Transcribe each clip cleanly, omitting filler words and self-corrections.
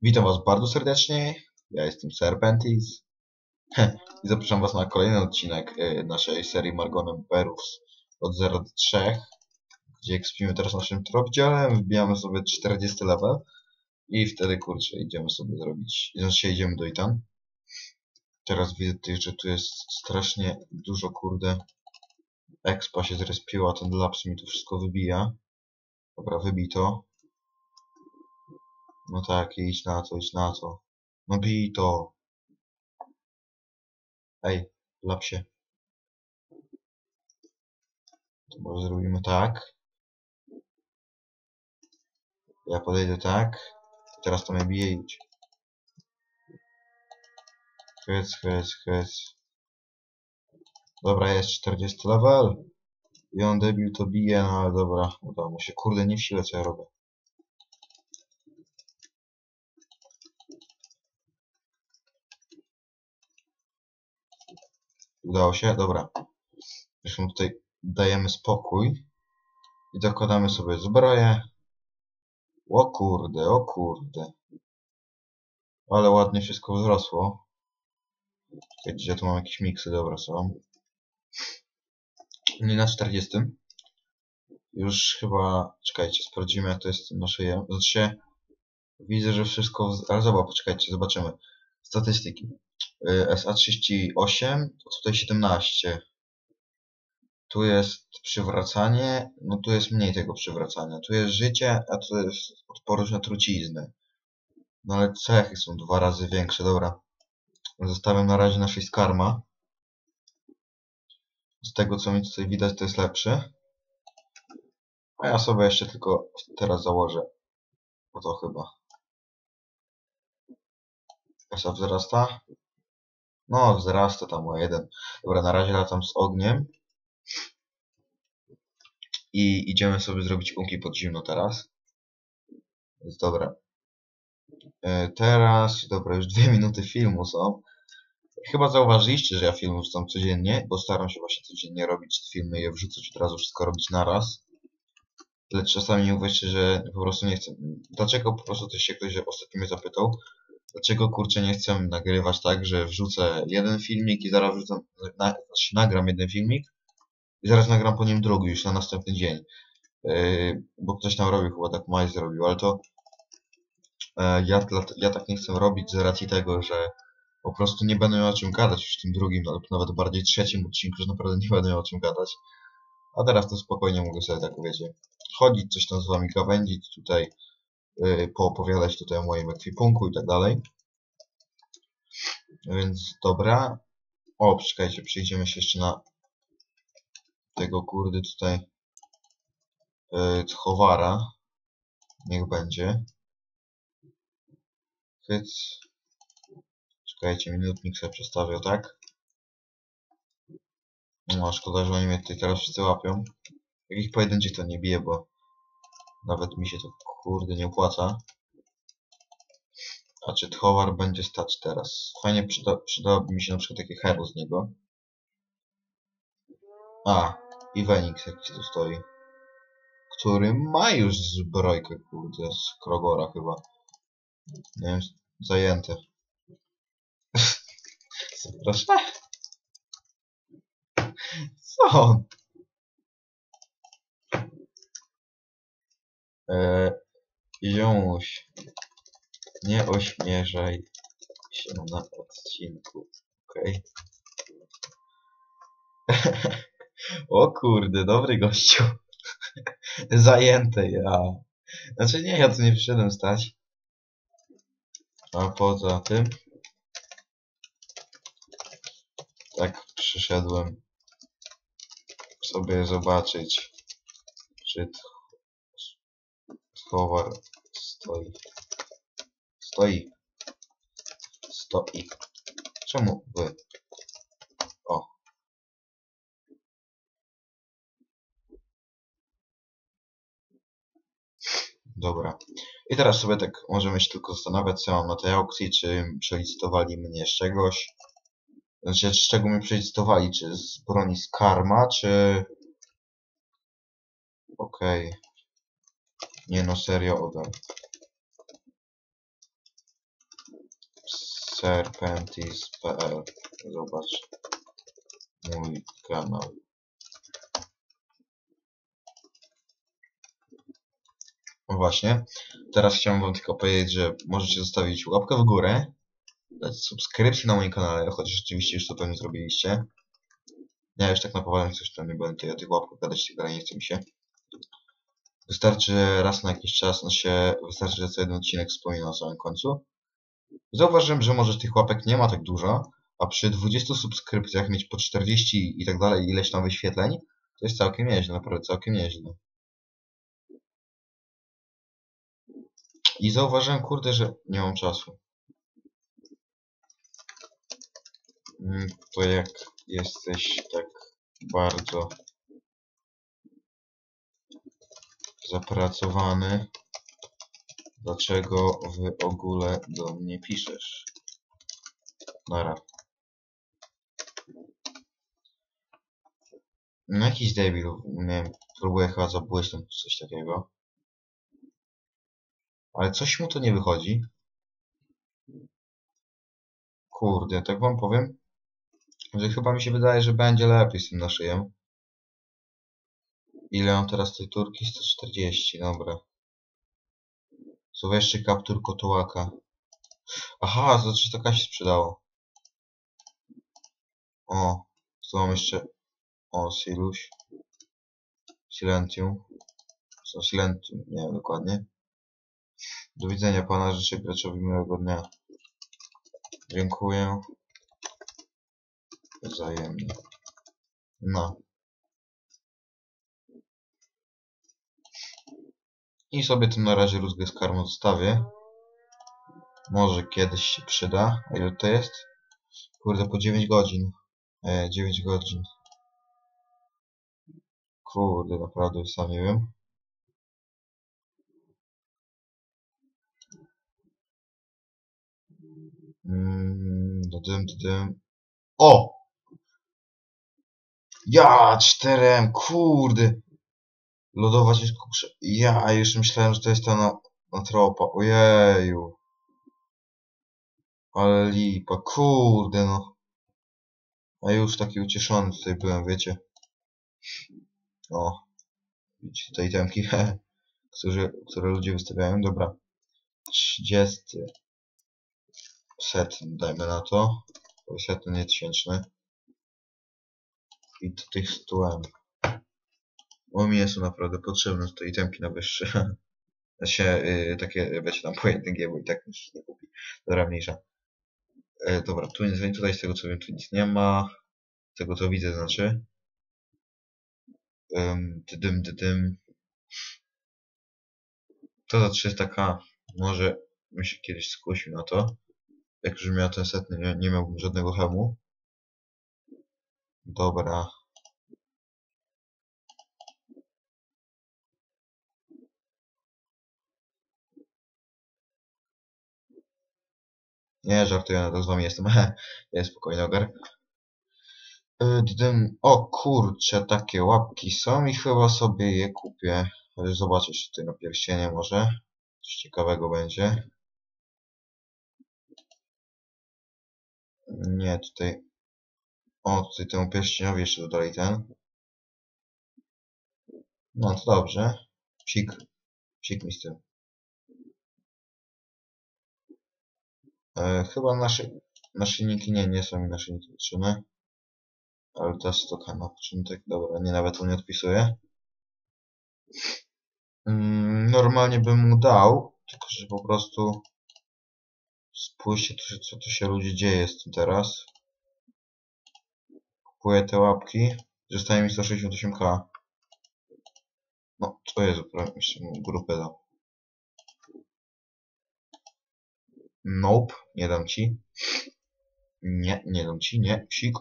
Witam Was bardzo serdecznie. Ja jestem Serpentis i zapraszam Was na kolejny odcinek naszej serii Margonem Perus od 0 do 3, gdzie ekspimy teraz naszym tropdzielem, wbijamy sobie 40 level i wtedy kurczę idziemy sobie zrobić, znaczy idziemy do Itan. Teraz widzę tutaj, że tu jest strasznie dużo kurde expa się zrespiła, ten laps mi tu wszystko wybija. Dobra, wybij to. No tak, idź na to, idź na to. No bij to. Ej, lapsie. To może zrobimy tak. Ja podejdę tak. Teraz to mnie bije idź. Hyc. Dobra, jest 40 level. I on debil to bije, no ale dobra, udało mu się. Kurde, nie w sile co ja robię. Udało się? Dobra. Zresztą tutaj dajemy spokój. I dokładamy sobie zbroję. O kurde, o kurde. Ale ładnie wszystko wzrosło. Czekajcie, gdzie tu mam jakieś miksy, dobra są. Nie na 40. Już chyba, czekajcie, sprawdzimy jak to jest na szyję. Znaczy, widzę, że wszystko, ale zobacz, poczekajcie, zobaczymy. Statystyki. SA38, to tutaj 17. Tu jest przywracanie, no tu jest mniej tego przywracania. Tu jest życie, a tu jest odporność na trucizny. No ale cechy są 2 razy większe, dobra. Zostawiam na razie na 6 karma. Z tego co mi tutaj widać to jest lepszy. A ja sobie jeszcze tylko teraz założę. Bo to chyba. SA wzrasta? No wzrasta tam o 1. Dobra, na razie latam z ogniem. I idziemy sobie zrobić unki pod zimno teraz. Więc dobra. Teraz, dobra, już 2 minuty filmu są. Chyba zauważyliście, że ja filmy wrzucam codziennie, bo staram się właśnie codziennie robić filmy i je wrzucać od razu, wszystko robić naraz. Lecz czasami nie uwierzcie, że po prostu nie chcę. Dlaczego po prostu też się ktoś ostatnio mnie zapytał, dlaczego kurczę nie chcę nagrywać tak, że wrzucę jeden filmik i zaraz wrzucam, znaczy nagram jeden filmik i zaraz nagram po nim drugi już na następny dzień. Bo ktoś tam robił, chyba tak Maj zrobił, ale to ja tak nie chcę robić z racji tego, że po prostu nie będę miał o czym gadać już w tym drugim, nawet bardziej trzecim odcinku, że naprawdę nie będę miał o czym gadać. A teraz to spokojnie mogę sobie tak, wiecie, chodzić, coś tam z wami gawędzić tutaj, poopowiadać tutaj o moim ekwipunku i tak dalej. Więc dobra. O, czekajcie, przejdziemy się jeszcze na tego kurde tutaj Chowara. Niech będzie. Hyc. Czekajcie, minutnik sobie przestawię, tak? No, szkoda, że oni mnie tutaj teraz wszyscy łapią. Jakich pojedynczych to nie bije, bo nawet mi się to kurde nie opłaca. A czy Tchowar będzie stać teraz? Fajnie przydałoby mi się na przykład takie hero z niego. A, i Wenix jakiś tu stoi. Który ma już zbrojkę, kurde, z Krogora chyba. Nie wiem, zajęte. Proszę? Co? Ziomuś, nie ośmieszaj się na odcinku, okej? O kurde, dobry gościu. Zajęte ja. Znaczy nie, ja tu nie przyszedłem stać. A poza tym, tak przyszedłem sobie zobaczyć, czy Tchowar stoi. Stoi. Stoi. Czemu wy? O. Dobra. I teraz sobie tak możemy się tylko zastanawiać, co mam na tej aukcji, czy przelicytowali mnie z czegoś. Znaczy, z czego mnie przelicytowali, czy z broni z karma, czy... Okej. Nie no, serio, Ogar. serpentis.pl. Zobacz mój kanał. No właśnie, teraz chciałem wam tylko powiedzieć, że możecie zostawić łapkę w górę, dać subskrypcję na moim kanale, chociaż rzeczywiście już to pewnie zrobiliście. Ja już tak na poważnie coś tam nie będę tutaj o tych łapkach gadać, tak dalej nie chce mi się. Wystarczy, że raz na jakiś czas, wystarczy, że co jeden odcinek wspomina na samym końcu. Zauważyłem, że może tych łapek nie ma tak dużo, a przy 20 subskrypcjach mieć po 40 i tak dalej, ileś tam wyświetleń, to jest całkiem nieźle, naprawdę całkiem nieźle. I zauważyłem, kurde, że nie mam czasu. To jak jesteś tak bardzo zapracowany, dlaczego w ogóle do mnie piszesz? Nara. No jakiś debil, nie wiem, próbuję chyba zabłysnąć coś takiego. Ale coś mu to nie wychodzi. Kurde, tak wam powiem, że chyba mi się wydaje, że będzie lepiej z tym naszyjem. Ile mam teraz tej turki? 140, dobra. Co jeszcze kaptur kotołaka. Aha, za coś to się sprzedało. O, co mam jeszcze? O, Siluś. Silentium. Co, Silentium, nie wiem dokładnie. Do widzenia pana, życzę graczowi miłego dnia. Dziękuję. Wzajemnie. No. I sobie tym na razie rózgę z karmą zostawię. Może kiedyś się przyda. A ile to jest? Kurde, po 9 godzin. 9 godzin. Kurde, naprawdę sam nie wiem. Dym. O! Ja, 4M, kurde! Lodowa ciężko kuszę. Ja już myślałem, że to jest ta na tropa. Ojeju. Ale lipa, kurde no. A już taki ucieszony tutaj byłem, wiecie. O, widzicie tutaj temki, które ludzie wystawiają. Dobra. 30 set, dajmy na to. Setny, nie tysięczny. I do tych 100 M. Bo mi są naprawdę potrzebne tutaj temki na wyższe. Takie, wiecie, tam po 1G, bo i tak nic nie kupi. Dobra, mniejsza. Dobra, tu nic, tutaj z tego co wiem, tu nic nie ma. Z tego co widzę, znaczy. Dydym. To za 300k. Może bym się kiedyś skusił na to. Jak już miał ten setny, nie miałbym żadnego hemu. Dobra. Nie, żartuję, nadal z wami jestem. Jest spokojny ogar. O kurcze, takie łapki są i chyba sobie je kupię. Zobaczyć tutaj na pierścienie może. Coś ciekawego będzie. Nie, tutaj. O, tutaj temu pierścieniowi jeszcze dodali ten. No to dobrze. Psik. Psik mi z tym. Chyba naszyjniki nie są mi naszyjniki potrzebne. Ale to jest to na początek. Dobra, nie, nawet on nie odpisuje. Normalnie bym mu dał, tylko że po prostu spójrzcie, co tu się ludzie dzieje z tym teraz. Kupuję te łapki, zostaje mi 168k. No, to jest jeszcze mu grupę dał. Nope, nie dam ci. Nie dam ci, nie. Psik.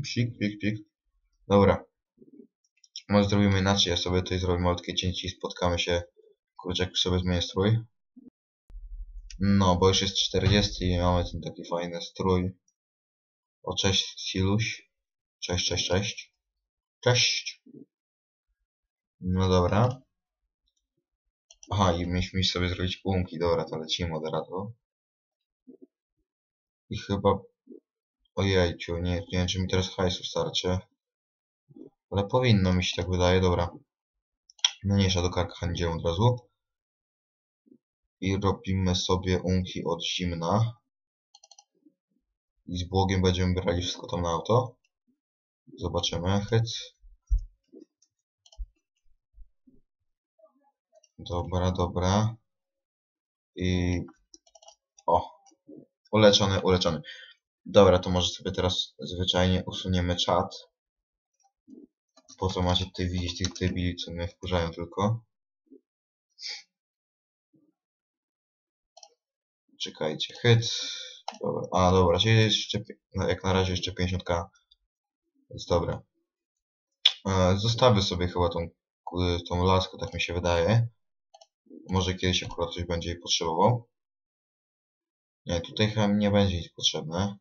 Psik. Dobra. Może zrobimy inaczej, ja sobie tutaj zrobię malutkie cięcie i spotkamy się. Kurczę, jak sobie zmienię strój. No, bo już jest 40 i mamy ten taki fajny strój. O, cześć Siluś. Cześć. Cześć. No dobra. Aha, i mieliśmy sobie zrobić umki. Dobra, to lecimy od razu. I chyba... Ojejciu, nie wiem czy mi teraz hajsu starczy. Ale powinno mi się tak wydaje, dobra. Mniejsza do Karkhan idziemy od razu. I robimy sobie unki od zimna. I z błogiem będziemy brali wszystko tam na auto. Zobaczymy. Hyc. Dobra, dobra. I... O! Uleczony, uleczony. Dobra, to może sobie teraz zwyczajnie usuniemy czat. Po co macie tutaj widzieć tych debili, co mnie wkurzają tylko. Czekajcie, hyc. Dobra, a dobra, czyli jeszcze, jak na razie jeszcze 50k. Więc dobra. Zostawię sobie chyba tą laskę, tak mi się wydaje. Może kiedyś akurat ktoś będzie jej potrzebował. Nie, tutaj chyba nie będzie nic potrzebne.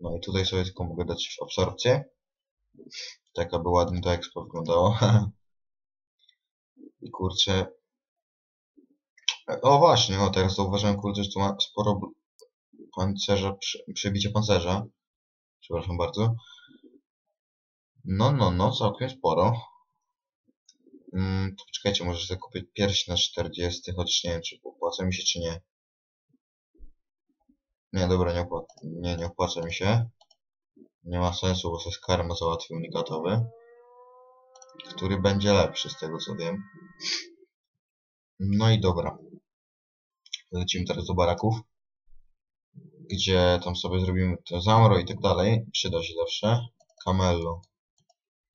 No i tutaj sobie tylko mogę dać absorpcję. Tak aby ładnie to expo wyglądało. I kurczę... O właśnie, o teraz zauważyłem kurczę, że tu ma sporo pancerza, przebicia pancerza. Przepraszam bardzo. No, całkiem sporo. To poczekajcie, może sobie kupię pierś na 40, chociaż nie wiem czy opłaca mi się czy nie. Nie, dobra, nie opłaca mi się. Nie ma sensu, bo sobie karma załatwił unikatowy. Który będzie lepszy z tego co wiem. No i dobra. Lecimy teraz do baraków. Gdzie tam sobie zrobimy to zamro i tak dalej. Przyda się zawsze. Camello.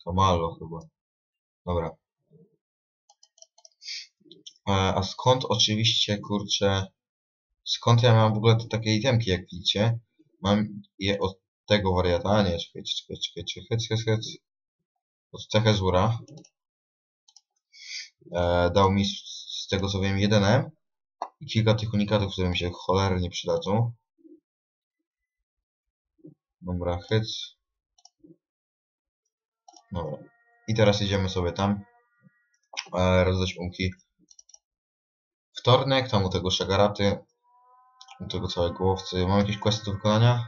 Camallo chyba. Dobra. A skąd oczywiście, kurczę... Skąd ja mam w ogóle te takie itemki, jak widzicie? Mam je od tego wariata. A nie, czekajcie. Od Techezura. Dał mi z tego co wiem 1M. I kilka tych unikatów, które mi się cholernie przydadzą. Dobra, hyc. Dobra. I teraz idziemy sobie tam. Rozdać umki. Wtornek, tam u tego szagaraty. U tego całego łowcy. Mam jakieś questy do wykonania?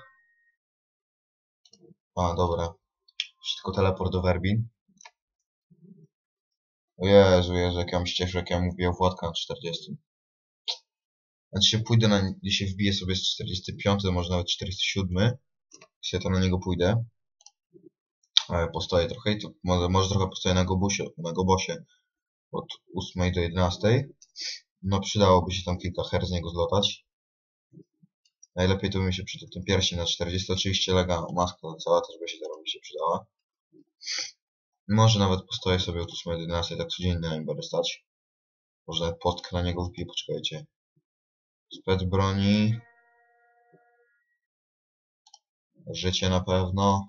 A, dobra. Tylko teleport do Werbin. O Jezu, jak ja się cieszę, jak ja mówię o Władka na 40. Znaczy się pójdę na... Dzisiaj wbiję sobie z 45, może nawet 47. Jeśli ja tam na niego pójdę. Postoję trochę i to może trochę postoję na Gobosie. Od 8 do 11. No przydałoby się tam kilka her z niego zlotać. Najlepiej to by mi się przydał ten pierścień na 40. Oczywiście lega maska cała też by się się przydała. Może nawet postoję sobie od 8 do 11, tak codziennie na nim będę stać. Może nawet postkę na niego wbiję, poczekajcie. Spec broni. Życie na pewno.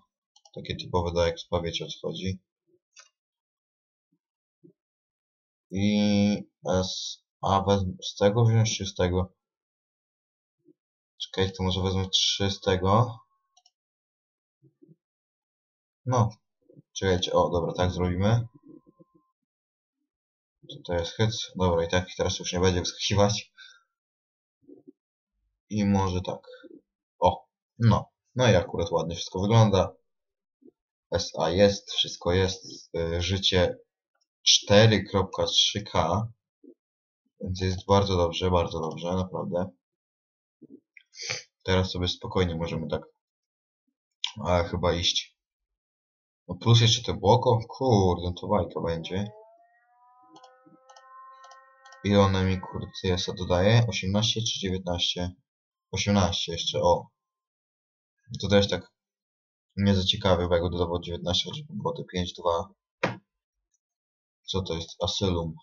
Takie typowe do expa, wiecie o co chodzi. I wezmę z tego wziąć czy z tego? Czekajcie, to może wezmę 3 z tego. No. Czekajcie, o dobra, tak zrobimy. To jest hyc. Dobra, i tak teraz już nie będzie wskakiwać. I może tak. O, no. No i akurat ładnie wszystko wygląda. SA jest, wszystko jest. Życie 4.3K. Więc jest bardzo dobrze, naprawdę. Teraz sobie spokojnie możemy tak chyba iść. No plus jeszcze te błoko. Kurde, to bajka będzie. Ile ona mi kurde jest dodaje? 18 czy 19? 18 jeszcze, o. To też tak nie za ciekawe, bo jak dodawał 19, choćby było te 5-2. Co to jest? Asylum.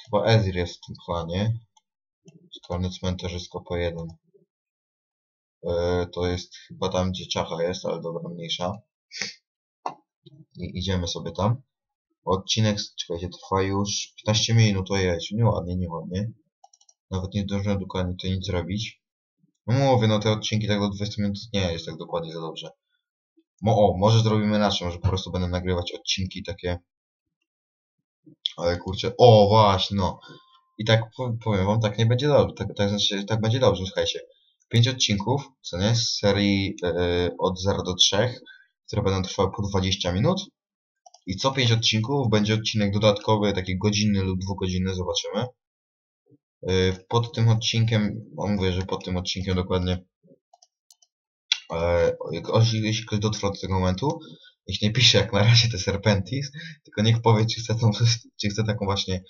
Chyba Ezir jest w tym planie. Szkolny cmentarzysko po 1. To jest chyba tam, gdzie czacha jest, ale dobra, mniejsza. I idziemy sobie tam. Odcinek, czekajcie, trwa już 15 minut, ojej, nieładnie. Nawet nie zdążyłem dokładnie to nic zrobić. No mówię, no te odcinki tak do 20 minut nie jest tak dokładnie za dobrze. Może zrobimy inaczej, może po prostu będę nagrywać odcinki takie... Ale kurczę, o właśnie, no. I tak powiem wam, tak nie będzie dobrze. Tak znaczy, tak będzie dobrze, słuchajcie. 5 odcinków, co nie? Z serii od 0 do 3, które będą trwały po 20 minut. I co 5 odcinków będzie odcinek dodatkowy, taki godzinny lub dwugodzinny, zobaczymy. Pod tym odcinkiem, mówię, że pod tym odcinkiem dokładnie, jeśli ktoś dotrwał do tego momentu, niech nie pisze jak na razie te Serpentis, tylko niech powie, czy chce taką właśnie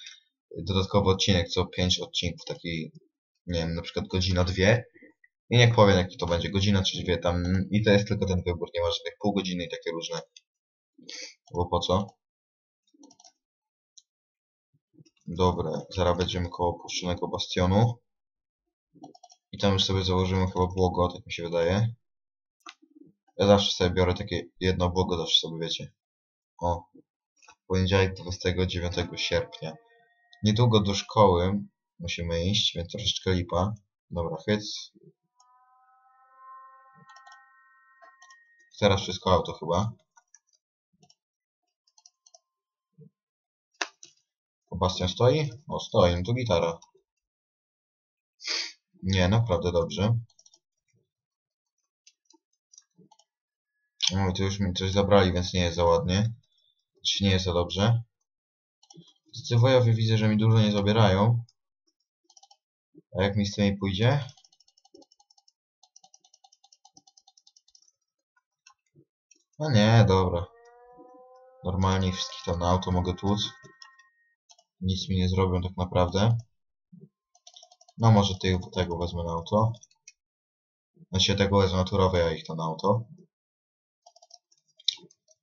dodatkowy odcinek, co 5 odcinków, taki, nie wiem, na przykład godzina, 2. I niech powie, jaki to będzie, godzina czy 2 tam. I to jest tylko ten wybór, nie ma żadnych pół godziny i takie różne. Bo po co? Dobra, zaraz będziemy koło opuszczonego bastionu. I tam już sobie założymy chyba błogo, tak mi się wydaje. Ja zawsze sobie biorę takie jedno błogo, zawsze sobie wiecie. O, poniedziałek 29 sierpnia. Niedługo do szkoły musimy iść, więc troszeczkę lipa. Dobra, hyc. Teraz wszystko auto chyba. O, bastion stoi? O, stoi, no to gitara. Nie, naprawdę dobrze. No, to już mi coś zabrali, więc nie jest za ładnie. Czy nie jest za dobrze. Wojowie widzę, że mi dużo nie zabierają. A jak mi z tymi pójdzie? No nie, dobra. Normalnie wszystkich tam na auto mogę tłuc. Nic mi nie zrobią tak naprawdę. No może tego wezmę na auto. Znaczy tego wezmę naturowe, ja ich to na auto.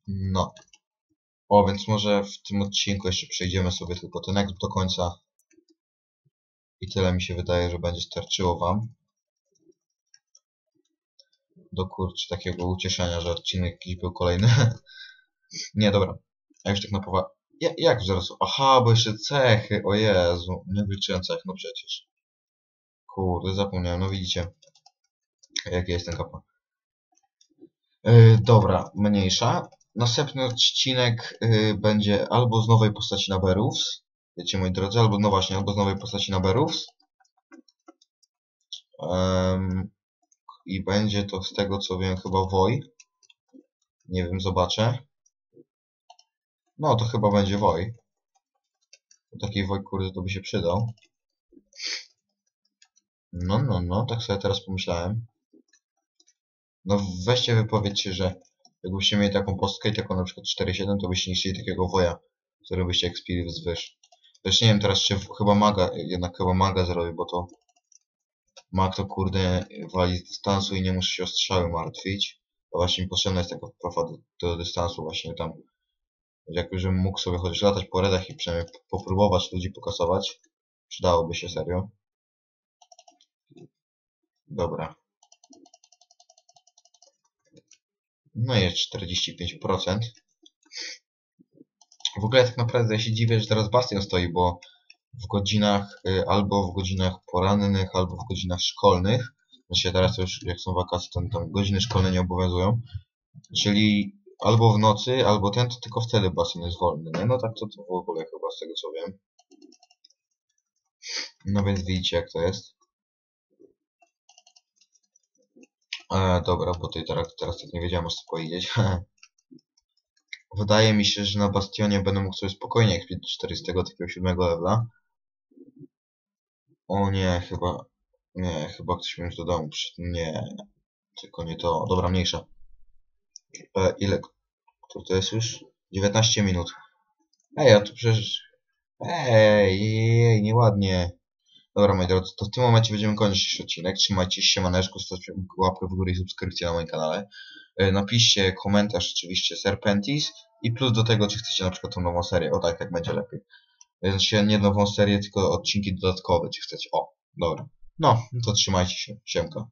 No. O, więc może w tym odcinku jeszcze przejdziemy sobie tylko ten exp do końca. I tyle mi się wydaje, że będzie starczyło wam. Do kurczę takiego ucieszenia, że odcinek jakiś był kolejny. Nie, dobra. A już tak na poważnie. Jak zaraz? Aha, bo jeszcze cechy. O Jezu. Nie wliczyłem cech, no przecież. Kurde, zapomniałem. No widzicie. Jaki jest ten kapa. Dobra, mniejsza. Następny odcinek będzie albo z nowej postaci na Berufs. Wiecie, moi drodzy, albo no właśnie, albo z nowej postaci na Berufs. I będzie to z tego co wiem chyba Woj. Nie wiem, zobaczę. No to chyba będzie Woj. Taki Woj, kurde, to by się przydał. No, tak sobie teraz pomyślałem. No weźcie wypowiedzcie, że jakbyście mieli taką postkę i taką na przykład 4.7, to byście nie chcieli takiego Woja, który byście ekspili wzwyż. Też nie wiem teraz, czy chyba Maga, jednak chyba Maga zrobi, bo to Mag to kurde wali z dystansu i nie muszę się o strzały martwić. To właśnie mi potrzebna jest taka profa do dystansu właśnie tam. Jakbym mógł sobie chociaż latać po redach i przynajmniej popróbować ludzi pokasować. Przydałoby się serio. Dobra. No jest 45%. W ogóle tak naprawdę ja się dziwię, że teraz Bastion stoi, bo w godzinach, albo w godzinach porannych, albo w godzinach szkolnych. Znaczy teraz to już jak są wakacje, to tam godziny szkolne nie obowiązują. Czyli albo w nocy, albo to tylko wtedy Bastion jest wolny, nie? No tak to w ogóle chyba z tego co wiem. No więc widzicie jak to jest. Dobra, bo teraz tak nie wiedziałem, o co powiedzieć. Wydaje mi się, że na Bastionie będę mógł sobie spokojnie ekspić 47 levela. O nie, chyba... Nie, chyba ktoś mi już do domu przyszedł. Nie, tylko nie to. Dobra, mniejsza. Ile? Który to jest już? 19 minut. Ej, a tu przecież... Ej, nieładnie. Dobra, moi drodzy, to w tym momencie będziemy kończyć odcinek. Trzymajcie się, maneczku, zostawcie łapkę w górę i subskrypcję na moim kanale. Napiszcie komentarz oczywiście Serpentis i plus do tego, czy chcecie na przykład tą nową serię. O tak, jak będzie lepiej. Znaczy nie nową serię, tylko odcinki dodatkowe, czy chcecie. O, dobra. No, to trzymajcie się. Siemka.